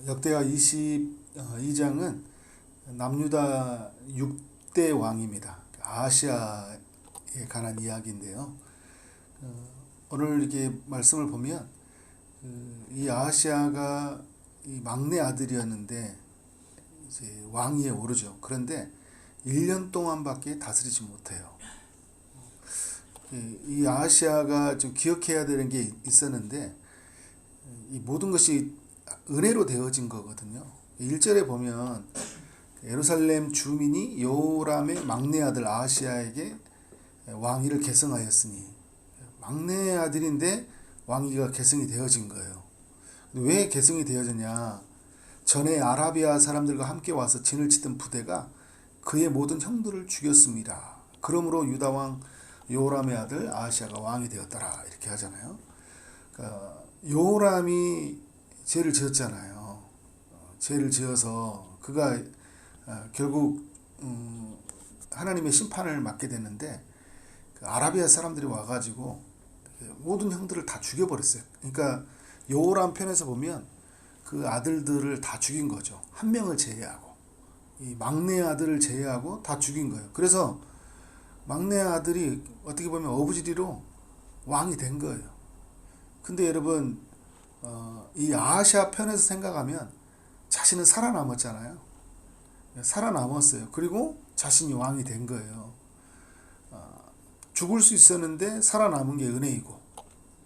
역대하 22장은 남유다 6대 왕입니다. 아하시아에 관한 이야기인데요. 오늘 이렇게 말씀을 보면 이 아하시아가 이 막내 아들이었는데 이제 왕위에 오르죠. 그런데 1년 동안밖에 다스리지 못해요. 이 아하시아가 좀 기억해야 되는 게 있었는데 이 모든 것이 은혜로 되어진 거거든요. 1절에 보면 예루살렘 주민이 여호람의 막내 아들 아하시아에게 왕위를 계승하였으니, 막내 아들인데 왕위가 계승이 되어진 거예요. 왜 계승이 되어졌냐? 전에 아라비아 사람들과 함께 와서 진을 치던 부대가 그의 모든 형들을 죽였습니다. 그러므로 유다 왕 여호람의 아들 아하시아가 왕이 되었더라, 이렇게 하잖아요. 그러니까 여호람이 죄를 지었잖아요. 죄를 지어서 그가 결국 하나님의 심판을 맞게 됐는데, 그 아라비아 사람들이 와가지고 모든 형들을 다 죽여버렸어요. 그러니까 여호람 편에서 보면 그 아들들을 다 죽인 거죠. 한 명을 제외하고, 이 막내 아들을 제외하고 다 죽인 거예요. 그래서 막내 아들이 어떻게 보면 어부지리로 왕이 된 거예요. 근데 여러분, 이 아하시아 편에서 생각하면 자신은 살아남았잖아요. 살아남았어요. 그리고 자신이 왕이 된 거예요. 죽을 수 있었는데 살아남은 게 은혜이고,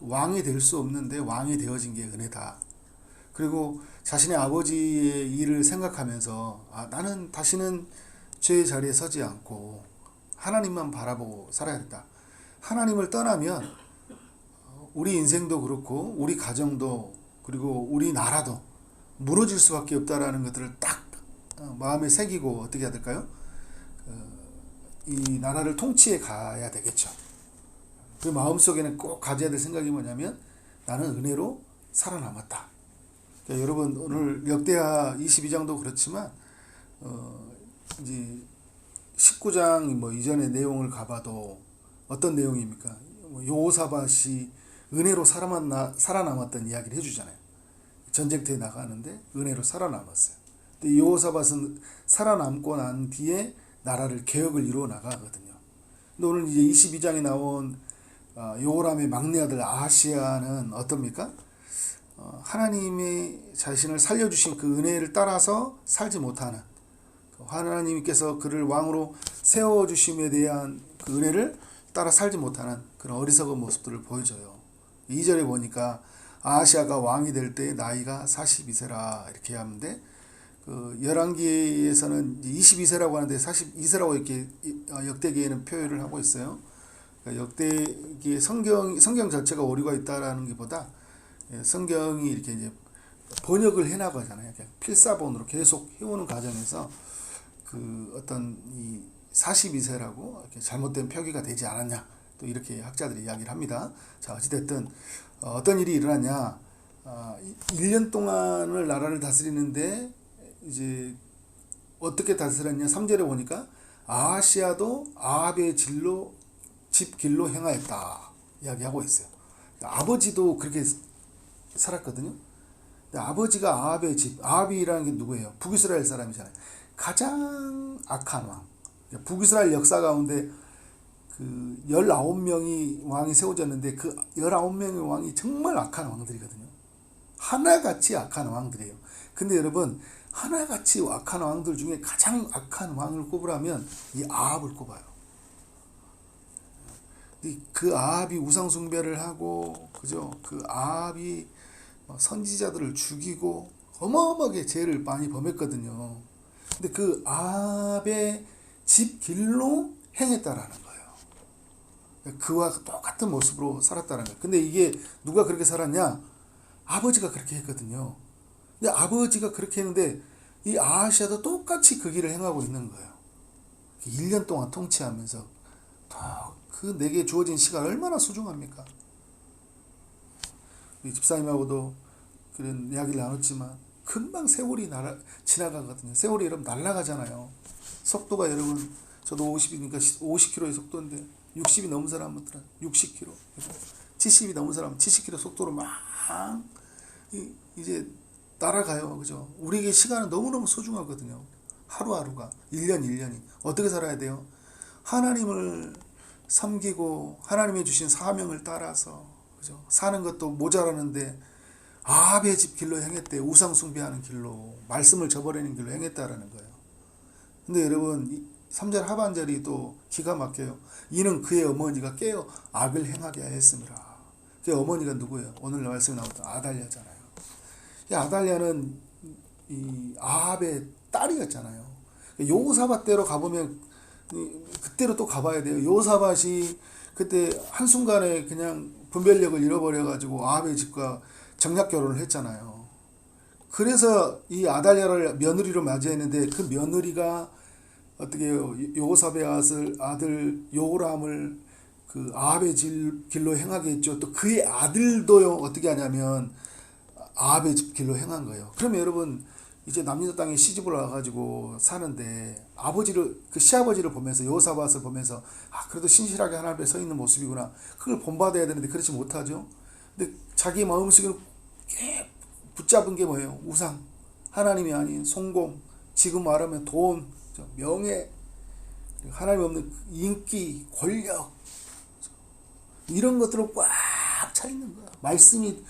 왕이 될 수 없는데 왕이 되어진 게 은혜다. 그리고 자신의 아버지의 일을 생각하면서 나는 다시는 죄의 자리에 서지 않고 하나님만 바라보고 살아야 된다. 하나님을 떠나면 우리 인생도 그렇고 우리 가정도 그리고 우리 나라도 무너질 수밖에 없다라는 것들을 딱 마음에 새기고 어떻게 해야 될까요? 이 나라를 통치해 가야 되겠죠. 그 마음속에는 꼭 가져야 될 생각이 뭐냐면 나는 은혜로 살아남았다. 그러니까 여러분, 오늘 역대하 22장도 그렇지만 이제 19장 뭐 이전의 내용을 가봐도 어떤 내용입니까? 여호사밧이 은혜로 살아남았던 이야기를 해주잖아요. 전쟁터에 나가는데 은혜로 살아남았어요. 근데 여호사밧은 살아남고 난 뒤에 나라를 개혁을 이루어 나가거든요. 근데 오늘 이제 22장에 나온 여호람의 막내 아들 아하시아는 어떻습니까? 하나님의 자신을 살려주신 그 은혜를 따라서 살지 못하는, 하나님께서 그를 왕으로 세워주심에 대한 그 은혜를 따라 살지 못하는 그런 어리석은 모습들을 보여줘요. 2절에 보니까 아하시아가 왕이 될 때 나이가 42세라 이렇게 하는데, 그 열왕기에서는 22세라고 하는데 42세라고 이렇게 역대기에는 표현을 하고 있어요. 그러니까 역대기 성경 자체가 오류가 있다라는 것보다 성경이 이렇게 이제 번역을 해나가잖아요. 필사본으로 계속 해오는 과정에서 그 어떤 이 42세라고 이렇게 잘못된 표기가 되지 않았냐, 또 이렇게 학자들이 이야기를 합니다. 자, 어찌됐든 어떤 일이 일어났냐, 1년 동안을 나라를 다스리는데 이제 어떻게 다스렸냐, 3절에 보니까 아하시아도 아합의 집 길로 행하였다 이야기하고 있어요. 아버지도 그렇게 살았거든요. 근데 아버지가 아합의 집, 아합이라는 게 누구예요? 북이스라엘 사람이잖아요. 가장 악한 왕. 북이스라엘 역사 가운데 그 19명이 왕이 세워졌는데 그 19명의 왕이 정말 악한 왕들이거든요. 하나같이 악한 왕들이에요. 근데 여러분, 하나같이 악한 왕들 중에 가장 악한 왕을 꼽으라면 이 아합을 꼽아요. 그 아합이 우상 숭배를 하고, 그죠? 그 아합이 선지자들을 죽이고 어마어마하게 죄를 많이 범했거든요. 근데 그 아합의 집 길로 행했다라는 거예요. 그와 똑같은 모습으로 살았다는 거예요. 근데 이게 누가 그렇게 살았냐? 아버지가 그렇게 했거든요. 근데 아버지가 그렇게 했는데 이 아하시아도 똑같이 그 길을 행하고 있는 거예요. 1년 동안 통치하면서 그 내게 주어진 시간 얼마나 소중합니까? 우리 집사님하고도 그런 이야기를 나눴지만 금방 세월이 지나가거든요. 세월이 여러분 날아가잖아요. 속도가 여러분, 저도 50이니까 50km의 속도인데 60이 넘은 사람은 60km, 70이 넘은 사람은 70km 속도로 막 이제 따라가요. 그죠? 우리에게 시간은 너무너무 소중하거든요. 하루하루가 1년 1년이 어떻게 살아야 돼요? 하나님을 섬기고 하나님이 주신 사명을 따라서 그죠? 사는 것도 모자라는데 아합의 집 길로 행했대. 우상 숭배하는 길로 말씀을 저버리는 길로 행했다라는 거예요. 근데 여러분 3절 하반절이 또 기가 막혀요. 이는 그의 어머니가 깨어 악을 행하게 하였습니다. 그 어머니가 누구예요? 오늘 말씀에 나왔던 아달랴잖아요. 이 아달랴는 이 아합의 딸이었잖아요. 여호사밧 때로 가보면 그때로 또 가봐야 돼요. 여호사밧이 그때 한순간에 그냥 분별력을 잃어버려가지고 아합의 집과 정략 결혼을 했잖아요. 그래서 이 아달랴를 며느리로 맞이했는데 그 며느리가 어떻게 해요? 여호사밧의 아들 요람을 그 아합의 길로 행하게 했죠. 또 그의 아들도요 어떻게 하냐면 아합의 집 길로 행한 거예요. 그러면 여러분 이제 남유다 땅에 시집을 와가지고 사는데 아버지를 그 시아버지를 보면서 여호사밧을 보면서 아 그래도 신실하게 하나님 앞에 서 있는 모습이구나. 그걸 본받아야 되는데 그렇지 못하죠. 근데 자기 마음속에 붙잡은 게 뭐예요? 우상, 하나님이 아닌 성공, 지금 말하면 돈, 명예, 하나님 없는 인기, 권력 이런 것들로 꽉 차 있는 거야. 말씀이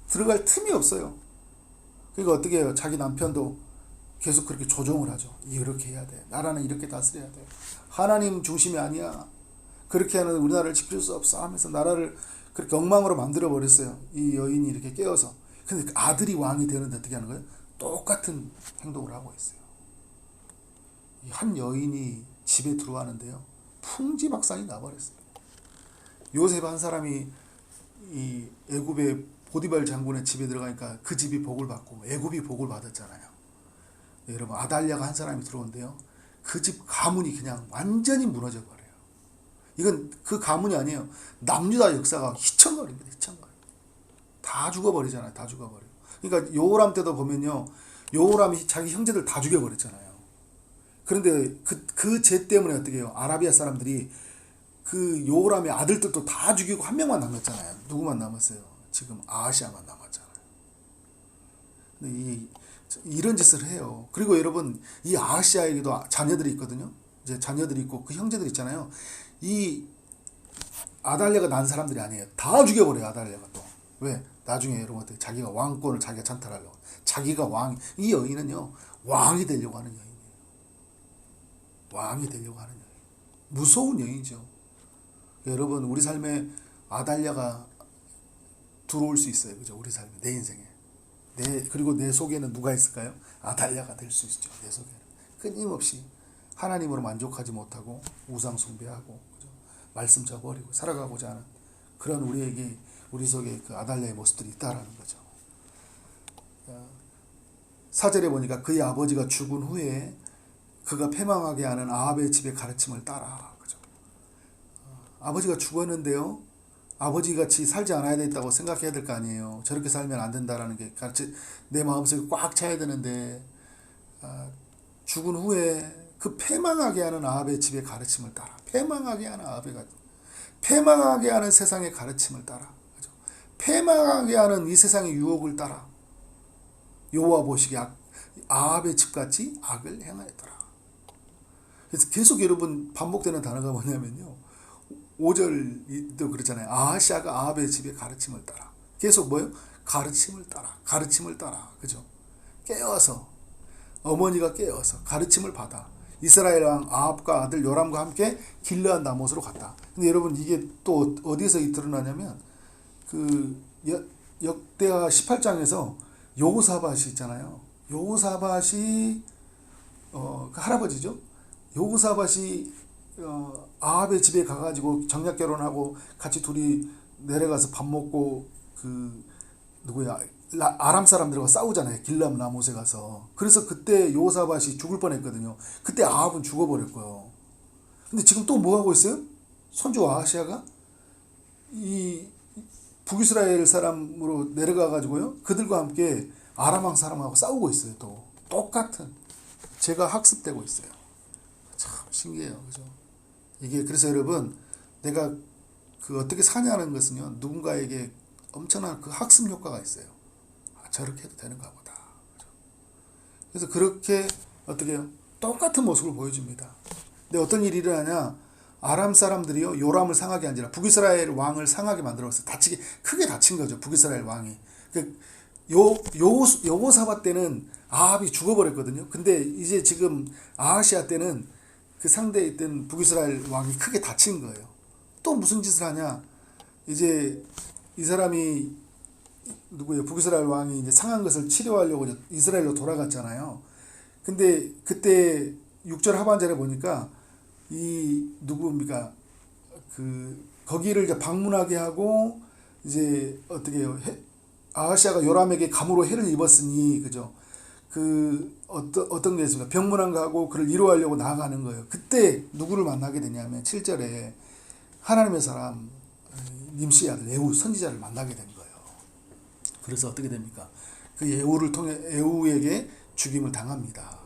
들어갈 틈이 없어요. 그러니까 어떻게 해요? 자기 남편도 계속 그렇게 조종을 하죠. 이렇게 해야 돼. 나라는 이렇게 다스려야 돼. 하나님 중심이 아니야. 그렇게 하는 우리나라를 지킬 수 없어 하면서 나라를 그렇게 엉망으로 만들어 버렸어요. 이 여인이 이렇게 깨어서. 근데 아들이 왕이 되는데 어떻게 하는 거예요? 똑같은 행동을 하고 있어요. 한 여인이 집에 들어왔는데요. 풍지박산이 나버렸어요. 요셉 한 사람이 이 애굽의 보디발 장군의 집에 들어가니까 그 집이 복을 받고 애굽이 복을 받았잖아요. 네, 여러분 아달랴가 한 사람이 들어온대요. 그 집 가문이 그냥 완전히 무너져 버려요. 이건 그 가문이 아니에요. 남유다 역사가 희청거립니다. 희청거려. 다 죽어버리잖아요. 다 죽어버려. 그러니까 여호람 때도 보면요. 여호람이 자기 형제들 다 죽여버렸잖아요. 그런데 그 죄 때문에 어떻게 해요? 아라비아 사람들이 그 여호람의 아들들도 다 죽이고 한 명만 남았잖아요. 누구만 남았어요? 지금 아하시아만 남았잖아요. 근데 이런 짓을 해요. 그리고 여러분 이 아하시아에게도 자녀들이 있거든요. 이제 자녀들이 있고 그 형제들 있잖아요. 이 아달랴가 난 사람들이 아니에요. 다 죽여버려요. 아달랴가 또. 왜? 나중에 여러분 어떻게 자기가 왕권을 자기가 찬탈하려고. 자기가 왕. 이 여인은요. 왕이 되려고 하는 여인이에요. 왕이 되려고 하는 여인. 무서운 여인이죠. 여러분 우리 삶에 아달랴가 들어올 수 있어요. 그죠? 우리 삶에 내 인생에. 그리고 내 속에는 누가 있을까요? 아달랴가 될 수 있죠. 내 속에는. 끊임없이 하나님으로 만족하지 못하고 우상 숭배하고 그죠? 말씀 저버리고 살아가고자 하는 그런 우리 속에 그 아달랴의 모습들이 있다라는 거죠. 4절에 보니까 그의 아버지가 죽은 후에 그가 패망하게 하는 아합의 집의 가르침을 따라. 그죠? 아버지가 죽었는데요. 아버지같이 살지 않아야 된다고 생각해야 될 거 아니에요. 저렇게 살면 안 된다라는 게 내 마음속에 꽉 차야 되는데 죽은 후에 그 패망하게 하는 아합의 집의 가르침을 따라. 패망하게 하는 패망하게 하는 세상의 가르침을 따라. 그죠? 패망하게 하는 이 세상의 유혹을 따라. 여호와 보시기에 아합의 집같이 악을 행하였더라. 그래서 계속 여러분 반복되는 단어가 뭐냐면요. 5절도 그렇잖아요. 아하시아가 아합의 집의 가르침을 따라. 계속 뭐예요? 가르침을 따라. 가르침을 따라. 그죠? 깨어서 어머니가 깨어서 가르침을 받아. 이스라엘 왕 아합과 아들 요람과 함께 길르앗 나못으로 갔다. 근데 여러분 이게 또 어디서 드러나냐면 그 역대하 18장에서 여호사밧이 있잖아요. 여호사밧이 그 할아버지죠. 여호사밧이 아합의 집에 가가지고 정략 결혼하고 같이 둘이 내려가서 밥 먹고 그 누구야 아람 사람들과 싸우잖아요. 길르앗 나못에 가서. 그래서 그때 여호사밧이 죽을 뻔했거든요. 그때 아합은 죽어버렸고요. 근데 지금 또 뭐 하고 있어요? 손주 아하시아가 이 북이스라엘 사람으로 내려가가지고요. 그들과 함께 아람 왕 사람하고 싸우고 있어요. 또 똑같은 죄가 학습되고 있어요. 참 신기해요. 그죠? 이게 그래서 여러분 내가 그 어떻게 사냐는 것은요. 누군가에게 엄청난 그 학습 효과가 있어요. 아, 저렇게 해도 되는가 보다. 그래서 그렇게 어떻게 해요? 똑같은 모습을 보여줍니다. 근데 어떤 일이 일어나냐? 아람 사람들이요 요람을 상하게 한지라 북이스라엘 왕을 상하게 만들었어요. 다치게 크게 다친 거죠. 북이스라엘 왕이. 여호사밧 때는 아합이 죽어버렸거든요. 근데 이제 지금 아하시아 때는 그 상대에 있던 북이스라엘 왕이 크게 다친 거예요. 또 무슨 짓을 하냐? 이제 이 사람이 누구예요? 북이스라엘 왕이 이제 상한 것을 치료하려고 이스라엘로 돌아갔잖아요. 근데 그때 6절 하반절에 보니까 이 누구입니까? 그 거기를 이제 방문하게 하고 이제 어떻게 해요? 아하시아가 요람에게 감으로 해를 입었으니 그죠? 그 어떤 게 있습니까? 병문안 가고 그를 위로하려고 나아가는 거예요. 그때 누구를 만나게 되냐면 7절에 하나님의 사람 님시의 아들 에후 선지자를 만나게 된 거예요. 그래서 어떻게 됩니까? 그 에후를 통해 에후에게 죽임을 당합니다.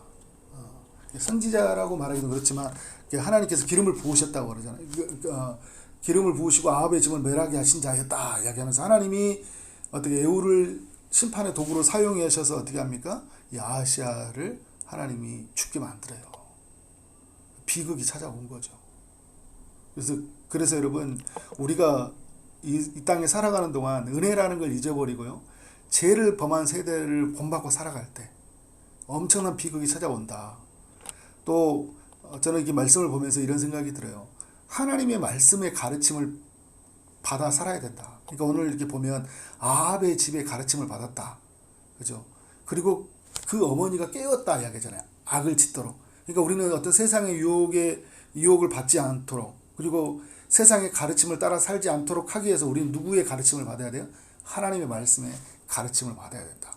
선지자라고 말하기도 그렇지만 하나님께서 기름을 부으셨다고 그러잖아요. 기름을 부으시고 아합의 집을 멸하게 하신 자였다 이야기하면서 하나님이 어떻게 에후를 심판의 도구로 사용해 하셔서 어떻게 합니까? 이 아하시아를 하나님이 죽게 만들어요. 비극이 찾아온 거죠. 그래서 여러분 우리가 이 땅에 살아가는 동안 은혜라는 걸 잊어버리고요. 죄를 범한 세대를 본받고 살아갈 때 엄청난 비극이 찾아온다. 또 저는 이 말씀을 보면서 이런 생각이 들어요. 하나님의 말씀의 가르침을 받아 살아야 된다. 그러니까 오늘 이렇게 보면 아합의 집에 가르침을 받았다. 그죠? 그리고 그 어머니가 깨웠다 이야기잖아요. 악을 짓도록. 그러니까 우리는 어떤 세상의 유혹을 받지 않도록 그리고 세상의 가르침을 따라 살지 않도록 하기 위해서 우리는 누구의 가르침을 받아야 돼요? 하나님의 말씀의 가르침을 받아야 된다.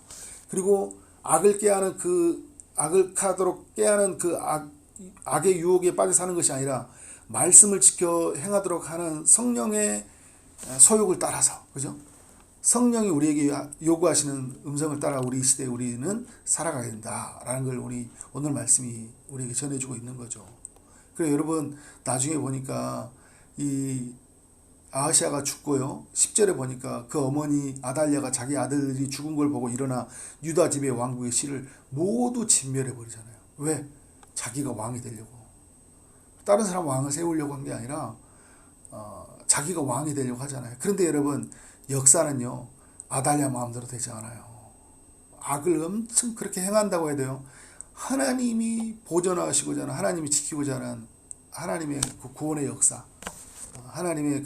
그리고 악을 깨하는 악을 하도록 깨하는 악의 유혹에 빠져 사는 것이 아니라 말씀을 지켜 행하도록 하는 성령의 소욕을 따라서 그죠? 성령이 우리에게 요구하시는 음성을 따라 우리 시대에 우리는 살아가야 된다라는 걸 오늘 말씀이 우리에게 전해주고 있는 거죠. 그래 여러분 나중에 보니까 이 아하시아가 죽고요. 10절에 보니까 그 어머니 아달랴가 자기 아들이 죽은 걸 보고 일어나 유다 집의 왕국의 씨를 모두 진멸해 버리잖아요. 왜? 자기가 왕이 되려고. 다른 사람 왕을 세우려고 한 게 아니라 자기가 왕이 되려고 하잖아요. 그런데 여러분 역사는요. 아달랴 마음대로 되지 않아요. 악을 엄청 그렇게 행한다고 해야 돼요. 하나님이 보존하시고자 하는 하나님이 지키고자 하는 하나님의 그 구원의 역사 하나님의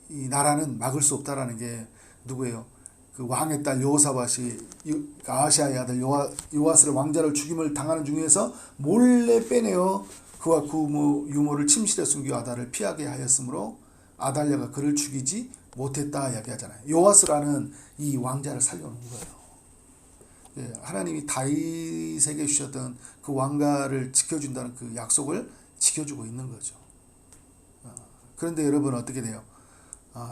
이 나라는 막을 수 없다라는 게 누구예요? 그 왕의 딸 여호사밧이 아하시아의 아들 요아스를 왕자를 죽임을 당하는 중에서 몰래 빼내어 그와 그 유모를 침실에 숨겨 아달을 피하게 하였으므로 아달랴가 그를 죽이지 못했다 이야기하잖아요. 요아스라는 이 왕자를 살려놓은 거예요. 하나님이 다윗에게 주셨던 그 왕가를 지켜준다는 그 약속을 지켜주고 있는 거죠. 그런데 여러분 어떻게 돼요?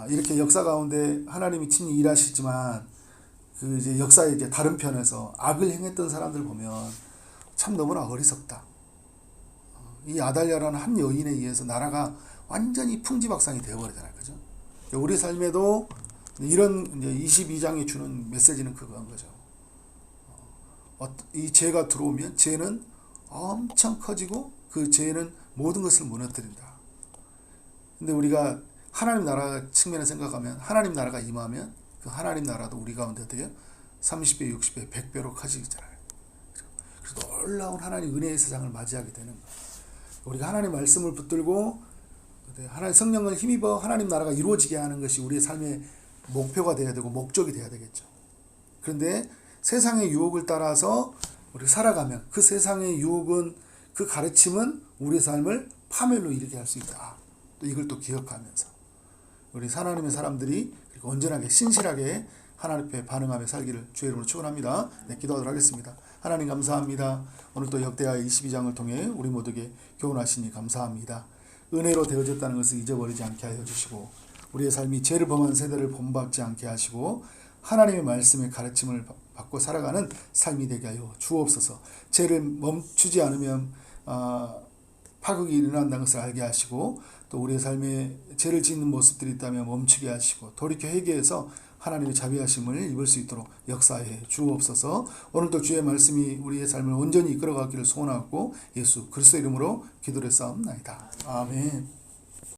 이렇게 역사 가운데 하나님이 친히 일하시지만 그 이제 역사의 이제 다른 편에서 악을 행했던 사람들 보면 참 너무나 어리석다. 이 아달랴라는 한 여인에 의해서 나라가 완전히 풍지박산이 되어버리잖아요. 그죠? 우리 삶에도 이런 이제 22장이 주는 메시지는 그거인 거죠. 이 죄가 들어오면 죄는 엄청 커지고 그 죄는 모든 것을 무너뜨린다. 근데 우리가 하나님 나라 측면에 생각하면 하나님 나라가 임하면 그 하나님 나라도 우리 가운데 어떻게 30배, 60배, 100배로 커지잖아요. 그래서 놀라운 하나님 은혜의 세상을 맞이하게 되는 거예요. 우리가 하나님 말씀을 붙들고 하나님 성령을 힘입어 하나님 나라가 이루어지게 하는 것이 우리의 삶의 목표가 되어야 되고 목적이 되어야 되겠죠. 그런데 세상의 유혹을 따라서 우리가 살아가면 그 세상의 유혹은 그 가르침은 우리의 삶을 파멸로 이르게 할 수 있다. 또 이걸 또 기억하면서 우리 하나님의 사람들이 온전하게 신실하게 하나님 앞에 반응하며 살기를 주의 이름으로 축원합니다. 네, 기도하도록 하겠습니다. 하나님 감사합니다. 오늘 또 역대하 22장을 통해 우리 모두에게 교훈하시니 감사합니다. 은혜로 되어졌다는 것을 잊어버리지 않게 하여 주시고 우리의 삶이 죄를 범한 세대를 본받지 않게 하시고 하나님의 말씀의 가르침을 받고 살아가는 삶이 되게 하여 주옵소서. 죄를 멈추지 않으면 파국이 일어난다는 것을 알게 하시고 또 우리의 삶에 죄를 짓는 모습들이 있다면 멈추게 하시고 돌이켜 회개해서 하나님의 자비하심을 입을 수 있도록 역사해 주옵소서. 오늘도 주의 말씀이 우리의 삶을 온전히 이끌어가기를 소원하고 예수 그리스도 이름으로 기도를 싸움나이다. 아멘.